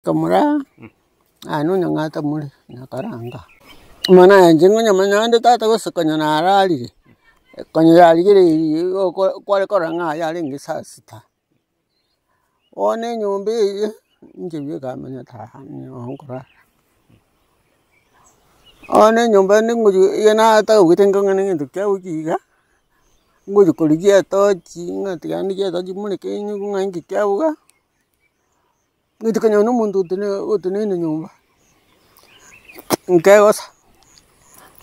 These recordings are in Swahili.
Kamura anu nyangata muri nakaranga mana njingo nyamanya ande tata gusukanya narali kanya yali kwale koranga yali ngisasita one nyumbi nje kamanya ta ngora one nyumba ninguju yana ta witenga ngani ndukya ukiga nguju kuligia tochi ngati yani ya tochi muri kenyu ngangi kyauga ngitukanya no muntu utene nyumba ngeosa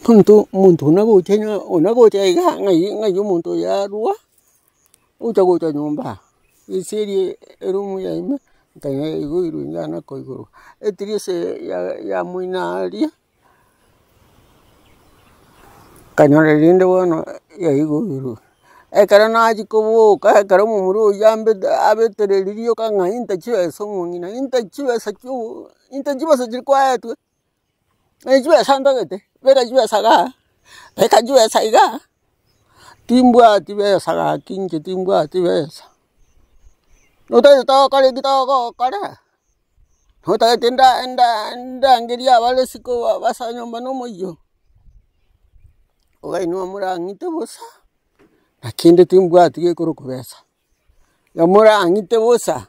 muntu unagochenya ngai muntu yarua utagocha nyumba isiri rumu ya ime kanya iguru nyana ko iguru etrise ya muinali kanya rinde wono ya iguru ekara naji kubuka ekara mumuru yambe abetereriyo kanga intachiwe somungina intachiwe sakyu intachiwe sajikwa tu ejiwe sandagete bera jiwe saga eka jiwe saiga timbwa tibe saga kinje timbwa tibe nota to kale gito kale nota enda ngeria wale siko basanyo mbano moyo ogai no murangite bosa akinde timbwa tige kurukubesa yamura angite bosa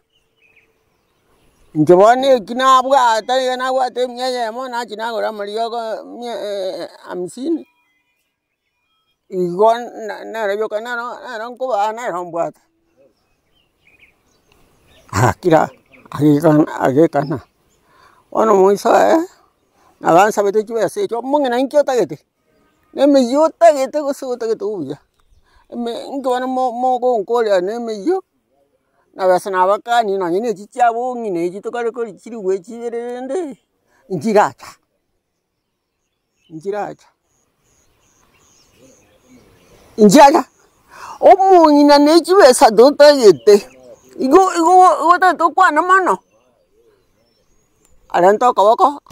njobane kinabwa atari nabwa temye mona kinagora mariyogo 50 igon na rayo kana no ko ana rombwa akira age kana ono moisa avanza bete chiwe se cho mungena inkyo tagete neme yo tagete go so tagete uya me ngwana mo go nkole neme yo na basana bakani na nyine chichabo ngine chitokale ko chiri we chirende njiracha omunyina nechiwesa dotagete igo to kwana mano aranto kawako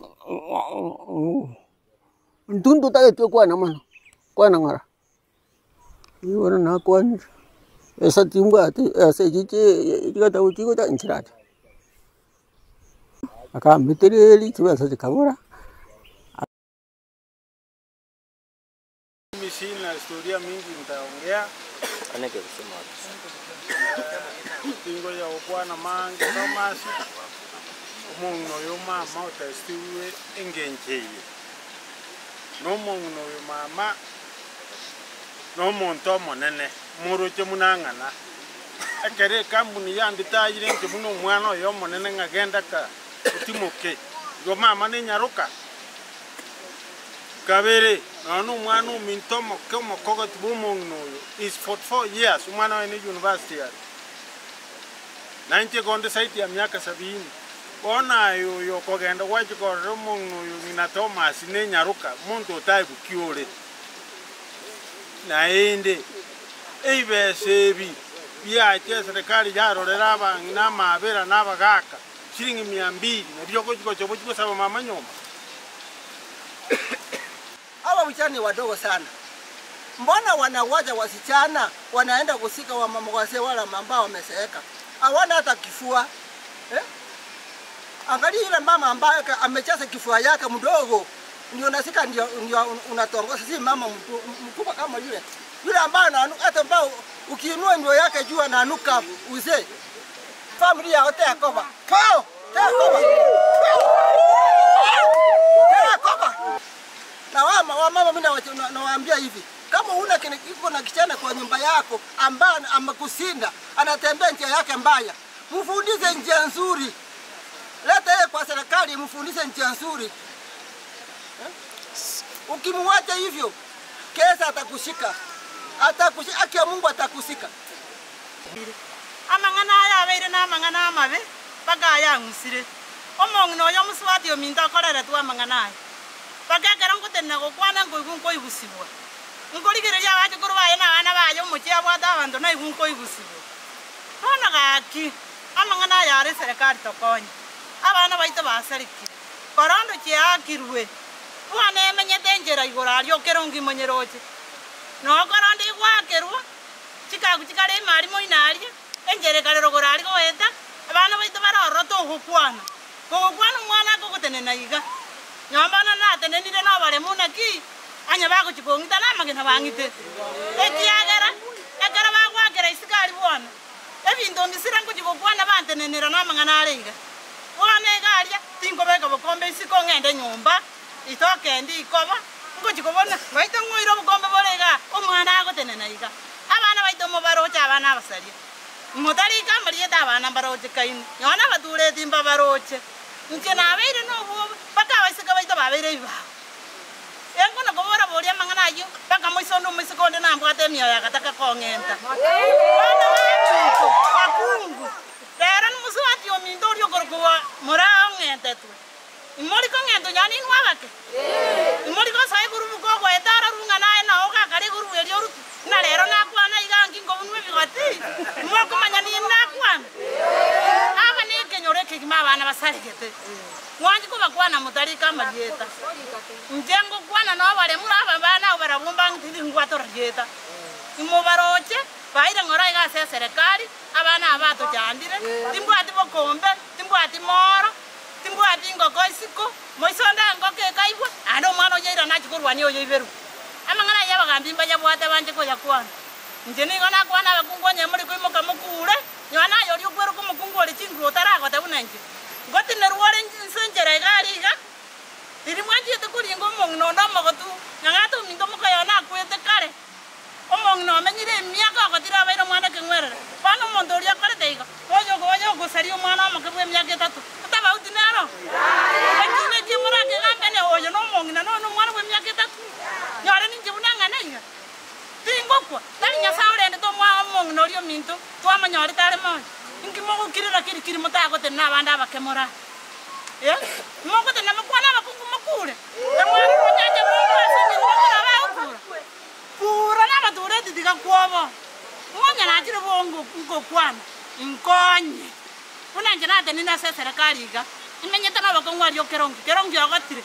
ndundu tagete kwana mano kwana ngara iwona na kwani esa timbwa ati ase chiche igata utigo ta njiracha aka mitereli chiwesa chikabura sina historia mingi nitaongea aneke kusema tingo ya okwana mange Thomas omunno yo mama otestiwe engenjeye no munno yo mama no muntu monene muruche munangana akere kambuni yanditayire nke muno mwana yo monene ngagenda ka utimuke yo mama ni nyaruka kabere no mwana mintomo komo kogot bumonno is 44 years mwana wa university ya 90 gonde site ya miaka 70 ona yo kogenda waje ko rumonno ni Thomas ne nyaruka muntu otaibu kiore na ende eibe sebi bia che serikali yarorera abantu namabera nabagaka shilingi 200 nabyo ko cyo saba mama nyoma. Hawa wasichana wadogo sana. Mbona wanawaja wasichana wanaenda kusika wa mama wazee wala ambao wameseeka. Hawana hata kifua. Angalia yule mama ambaye amechaza kifua yake mdogo ndio nasika ndio unatongoza si mama mkubwa kama yule. Yule ambaye hata ambao ukiinua ndio yake juu ananuka uzee. Familia yote yakoba. Kao! Yakoba. Na mama mimi nawaambia hivi, kama una kiko na kichana kwa nyumba yako ambaye amekusinda, anatembea njia yake mbaya, mfundishe njia nzuri. Leta yeye kwa serikali mfundishe njia nzuri. Ukimwacha hivyo, kesa atakushika. Haki ya Mungu atakusika. Amangana ya beire na amangana amabe baga ya ngusire. Omongno yo muswati yo minta korera tu amangana. Bagagara ngutena go kwana ngo igunko ibusibwa. Ngorigere ya baje kurubaye na bana baje umukiya bwada abantu na igunko ibusibwa. Hona gaki amangana ya re serikali tokonye. Abana baito basariki. Korondo kiakirwe. Mwana emenye dengera igora ryo kerongi monyeroje. No korondo igwakerwa. Chikare mari mo inari. Enjere kare rogora ari goeta. Abana baito baroro to hukwana. Kogokwana mwana gogotenena iga. Nyombana na tenenire no bare munaki. Anya bago chikongita na magena bangite. Ekiagera ekara bagwakera isikari bwana. Ebindo mbisira ngo chikokwana bantenenera na mangana areiga. Bwana egaria tingo beka bokombe isiko ngende nyomba. Itoke ndi ikoba. Ngo chikobona baito ngoiro bokombe borega omwana agotenena iga. Abana baito mo barocha abana abasaria. Mutari kamarieta abana baroche kaini. Yona bature timba baroche. Nje na abeire no bo baka baisika baito babeire iba. Engo no kobora boria mangana ayo baka moiso no misikonde na mbwate miyo yakataka kongenta. Bana bacho bakungu. Dera muswati o mindorio korkowa mora ngente tu. Imori ko ngento yani nwabake. Imori ko sai guru ko ko etara runga nae na oka kare guru elio rutu. Na lero na kwana igangi ngo bunwe bigati. Mo ko manyani na kwana. Aba ne kenyore ke kima bana basaregete. Mwanji ko bakwana mutari kama dieta. Njengo kwana no bare muraba bana obarabumba ngili ngwato rajeta. Imo baroche baira ngora iga se serikali abana abato chandire. Timbwati bokombe, timbwati moro. Timbwati ngoko isiko, moisonda ngoke kaibwa. Ando mwana oyeira na chikurwani oyoiberu. Amangana yaba gambimba yabwate banje ko yakwana. Njeni gona kwana bakungo nyemuri ko imoka mukure. Nywana yori okwero ko mukungo oli chingro tarago tabunanje. Ngoti nerwore nsenjera igariga. Tiri mwanji tekuri ngo mongno ndo mogotu. Ngatu mingo muko yona kwete kare. Omongno menyire miaka ko tira bairo mwana kengwerere. Pano mondoria kare teiga. Oyo go sari mwana mokebwe miaka 3. Taba utinaro. Akine kimura ke gambene oyo no mongna no mwana we miaka 3. Nyore ninje bunanga inga. Tingo kwa. Tari nya saurende to mwa mongno rio minto. Twa manyore tare mo. Inki mogo kirira kiri mutago tena banda bakemora. Mogo tena mkwana bakungu makure. Mwana mnyanja mogo asinye mogo na baukura. Pura na bature diga kwabo. Mwana na chire bongo ngo kwana. Nkonye. Unanje na tena serikali iga. Imenyeta na bakongwa rio kerongi agotire.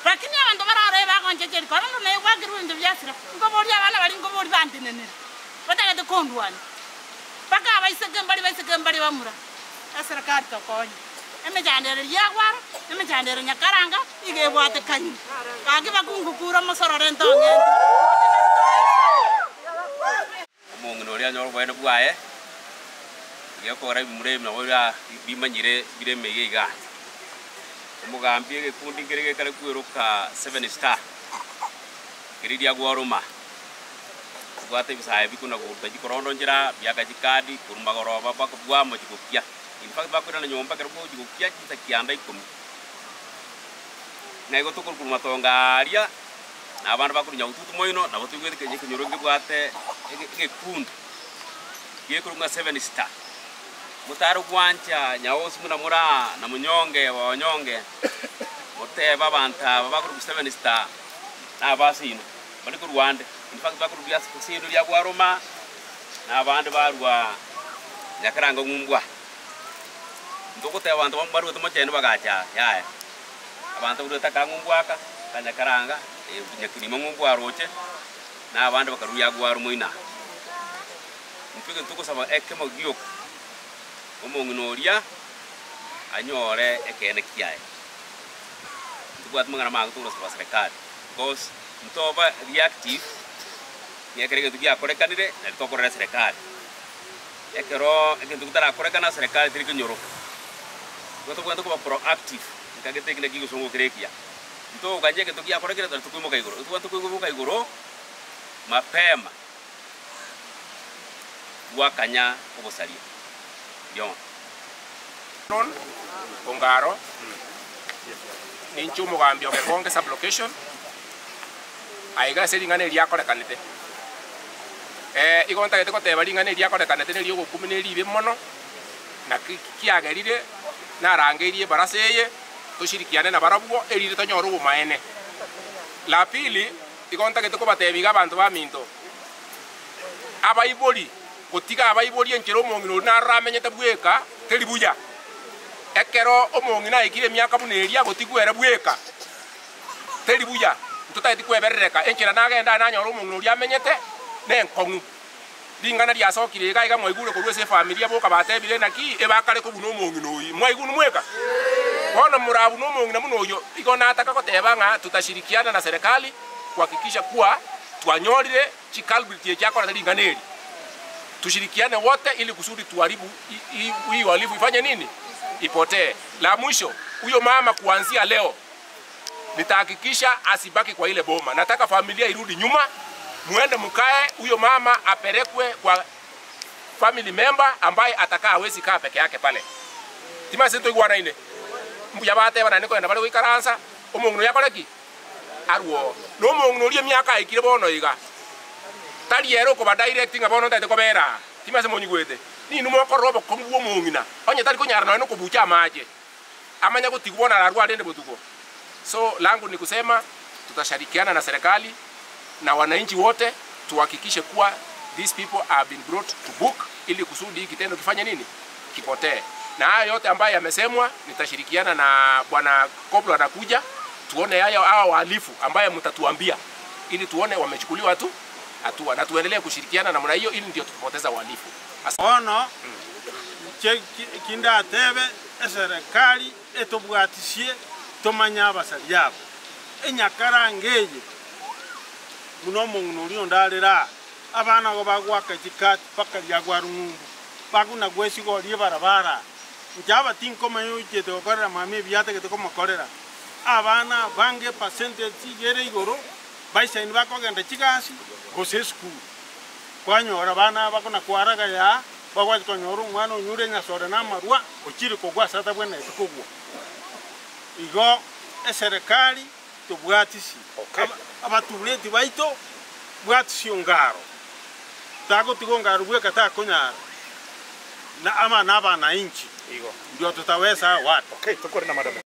Lakini abantu barare bakonje cheri kono ne wagiru ndo byasira. Ngo bori abana bari ngo bori bantinenera. Batagate kondwani. Baka baiseke mbali bamura. Serikali kakonye. Emejandere yagwara, emejandere nyakaranga igebwate kanyi. Kagi bakungu kura mosorore ntonge. Mungno ria nyoro bwene bwaye. Yekora bimure na bora bimanyire bireme yiga. Umugambi gikundi ngerege kare kwiruka 7 star. Kiridia gwaruma. Gwate bisaye bikuna gurta gikorondo njira byaka jikadi kuruma goroba bakubwa mo jikupya. In fact bakura na nyomba kare ko jikupya kita kianda ikumi. Na igo tukuru kumatongaria na abantu bakuru nyaututu moino na batu gwete kenye kunyoronge bwate gikundi. Yekurunga 7 star. Mutaru kwancha nyaosu muna mura na munyonge wa wanyonge. Mote babanta babakuru 7 star. Na basino. Bali ku Rwanda. In fact bakuru bya sino lya gwaroma. Na abandi barwa nyakaranga ngumbwa. Ndoko te abantu bambaru to machene bagacha yaya. Abantu ureta kangumbwaka kanyakaranga nyakini ngumbwa roche. Na abandi bakaru ya gwarumo ina. Mpige tuko sama ekemo giok. Omongnoria anyore ekene kiae. Tukwat mangana mangu sa serikali. Because mtoba reactive yekerege tukia korekanire na tokore serikali. Ekero ekentutara korekana serikali tirike nyoro. Goto kwento ko proactive nkagete kine gigo songo kerekia. Mto ganje ke tukia korekira tukuimo kaigoro. Tuwanto kuimo kaigoro mapema. Wakanya obosalia. Non Ongaro ninchu mugambi okekonge sub location aiga seringane ria korekanete igonta gete kote baringane ria korekanete ne rio gukumi ne ribe mono na kiagerire na rangeirie baraseye tushirikiane na barabuo erire tonyoro bumaene. La pili igonta gete ko batebiga abantu ba minto abaiboli gotiga abaiboli enchero mongino na ramenyete bweka teribuya ekero omongina ikire myaka buneria gotigwera bweka teribuya ntutaiti kweberereka enchera nagenda nanyoro omongino ria amenyete nenkongu lingana ria sokire gaiga mwaigure ko rwese familia boka batebire naki ebakare ko buno omongino yi mwaigunu mweka Bono murabu no mungi na munoyo iko nataka koteba nga tutashirikiana na serikali kuhakikisha kuwa twanyorire chikalbiti chako na linganeli. Tushirikiane wote ili kusudi tuharibu hii uhalifu ifanye nini? Ipotee. La mwisho, huyo mama kuanzia leo nitahakikisha asibaki kwa ile boma. Nataka familia irudi nyuma, muende mkae, huyo mama apelekwe kwa family member ambaye atakaa hawezi kaa peke yake pale. Tima sinto igwana ine. Mbuya bate bana niko enda bale wikaransa, omungu yakoleki. Arwo. No mungu rie myaka ikire bono iga. Tali yero ko ba directing abono tete ko bera. Tima se monyi gwete. Ni numo ko robo ko mbuo mungina. Onye tali ko nyarana no ko bucha maje. Amanya ko tigubona na rwa dende botuko. So langu ni kusema tutashirikiana na serikali na wananchi wote tuhakikishe kuwa these people have been brought to book ili kusudi kitendo kifanye nini? Kipotee. Na haya yote ambayo yamesemwa nitashirikiana na bwana Koblo anakuja tuone hao wahalifu ambaye mtatuambia ili tuone wamechukuliwa tu hatua na tuendelee kushirikiana namna hiyo ili ndio tupoteza wahalifu. Ono kinda tebe serikali etobwatishie tomanya abasali yabo enyakara ngeje muno mungu uri ondalira abana go bagwaka kikati paka lyagwaru ngumbu baguna gwesigo lie barabara njaba tinko mayo jete okorera mami byate gete ko makorera abana bange percentage yere igoro baisa ni bakogenda kigasi gose school kwanyora bana bakona kwaraga ya bagwa konyoro mwana onyure nyasore na marwa okiri kogwa sata bwene tukogwa igo serikali tubwatisi abatuleti baito bwatisi ongaro tago tigongaro bweka takonyara na ama naba na inchi igo ndio tutaweza watu. Okay, tukore na madam.